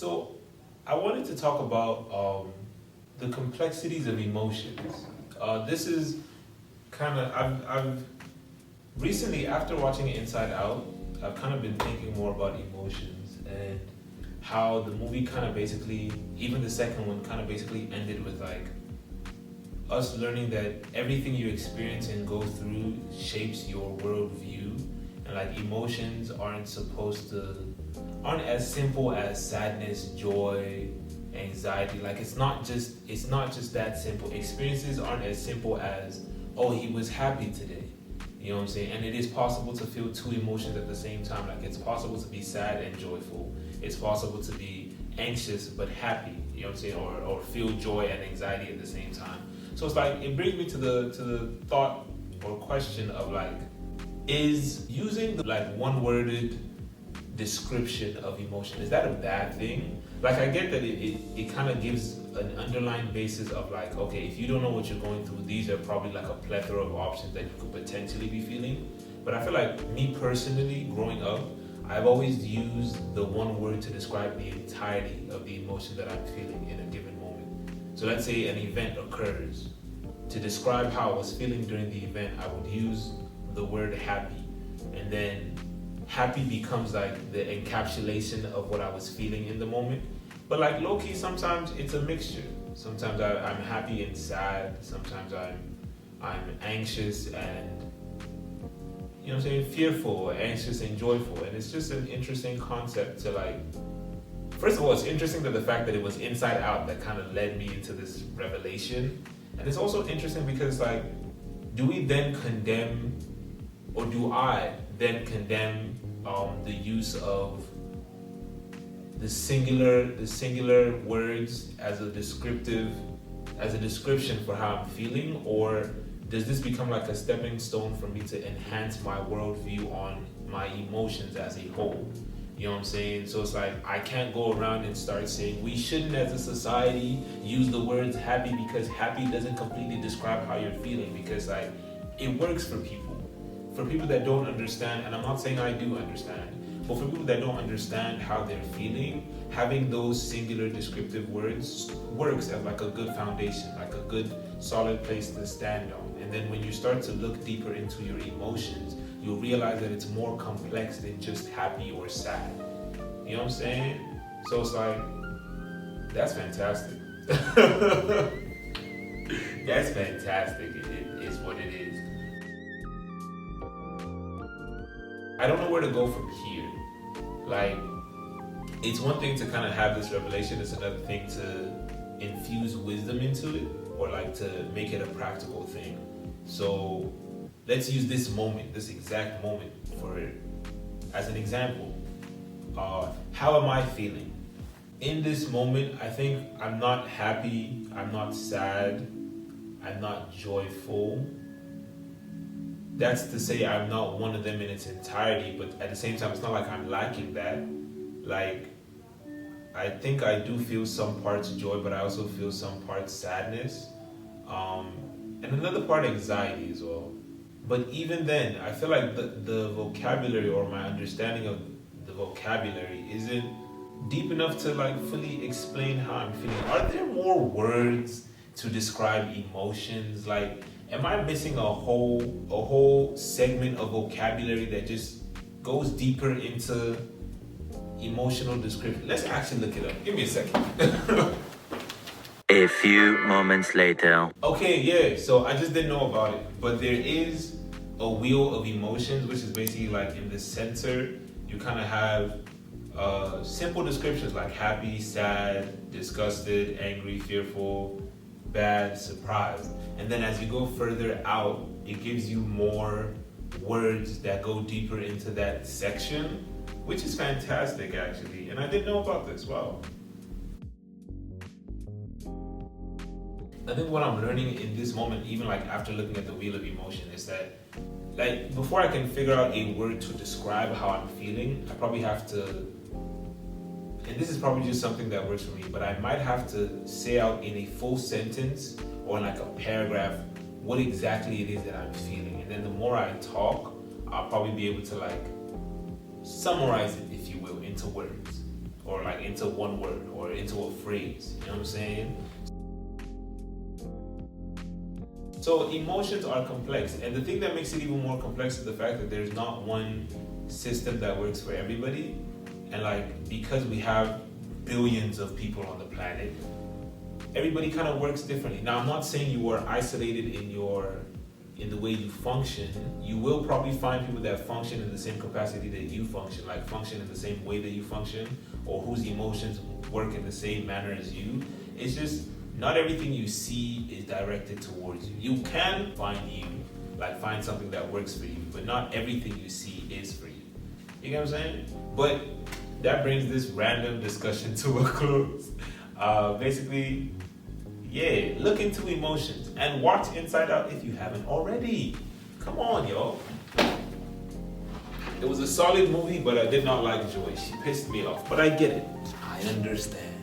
So I wanted to talk about the complexities of emotions. This is kind of I've recently, after watching Inside Out, I've kind of been thinking more about emotions and how the movie kind of basically, even the second one, kind of basically ended with like us learning that everything you experience and go through shapes your worldview, and like emotions aren't as simple as sadness, joy, anxiety. Like it's not just that simple. Experiences aren't as simple as, oh, he was happy today. You know what I'm saying? And it is possible to feel two emotions at the same time. Like it's possible to be sad and joyful. It's possible to be anxious but happy. You know what I'm saying? Or feel joy and anxiety at the same time. So it's like it brings me to the thought or question of like, is using the like one-worded description of emotion, is that a bad thing? Like I get that it kind of gives an underlying basis of like, okay, if you don't know what you're going through, these are probably like a plethora of options that you could potentially be feeling. But I feel like me personally, growing up, I've always used the one word to describe the entirety of the emotion that I'm feeling in a given moment. So let's say an event occurs. To describe how I was feeling during the event, I would use the word happy. And then happy becomes like the encapsulation of what I was feeling in the moment. But like low-key, sometimes it's a mixture. Sometimes I'm happy and sad. Sometimes I'm anxious and, you know what I'm saying, fearful, or anxious and joyful. And it's just an interesting concept to like, first of all, it's interesting that the fact that it was Inside Out that kind of led me into this revelation. And it's also interesting because like, do we then condemn, or do I then condemn the use of the singular words as a description for how I'm feeling? Or does this become like a stepping stone for me to enhance my worldview on my emotions as a whole? You know what I'm saying? So it's like, I can't go around and start saying we shouldn't as a society use the words happy, because happy doesn't completely describe how you're feeling, because like it works for people. For people that don't understand, and I'm not saying I do understand, but for people that don't understand how they're feeling, having those singular descriptive words works as like a good foundation, like a good solid place to stand on. And then when you start to look deeper into your emotions, you'll realize that it's more complex than just happy or sad. You know what I'm saying? So it's like, that's fantastic. That's fantastic. It is what it is. I don't know where to go from here. Like, it's one thing to kind of have this revelation, it's another thing to infuse wisdom into it, or like to make it a practical thing. So let's use this moment, this exact moment, for as an example. How am I feeling? In this moment, I think I'm not happy, I'm not sad, I'm not joyful. That's to say I'm not one of them in its entirety, but at the same time, it's not like I'm lacking that. Like, I think I do feel some parts joy, but I also feel some parts sadness. And another part anxiety as well. But even then, I feel like the vocabulary, or my understanding of the vocabulary, isn't deep enough to like fully explain how I'm feeling. Are there more words to describe emotions? Like, am I missing a whole segment of vocabulary that just goes deeper into emotional description? Let's actually look it up. Give me a second. A few moments later. Okay, yeah, so I just didn't know about it, but there is a wheel of emotions, which is basically like in the center, you kind of have simple descriptions like happy, sad, disgusted, angry, fearful, bad, surprised. And then as you go further out, it gives you more words that go deeper into that section, which is fantastic actually. And I didn't know about this. Wow. I think what I'm learning in this moment, even like after looking at the wheel of emotion, is that like before I can figure out a word to describe how I'm feeling, I probably have to, and this is probably just something that works for me, but I might have to say out in a full sentence or in like a paragraph what exactly it is that I'm feeling. And then the more I talk, I'll probably be able to like summarize it, if you will, into words. or like into one word or into a phrase. You know what I'm saying? So emotions are complex, and the thing that makes it even more complex is the fact that there's not one system that works for everybody. And like, because we have billions of people on the planet, everybody kind of works differently. Now, I'm not saying you are isolated in the way you function. You will probably find people that function in the same capacity that you function, like function in the same way that you function, or whose emotions work in the same manner as you. It's just not everything you see is directed towards you. You can find something that works for you, but not everything you see is for you. You get what I'm saying? But that brings this random discussion to a close. Basically, yeah, look into emotions and watch Inside Out if you haven't already. Come on, yo. It was a solid movie, but I did not like Joy. She pissed me off, but I get it. I understand.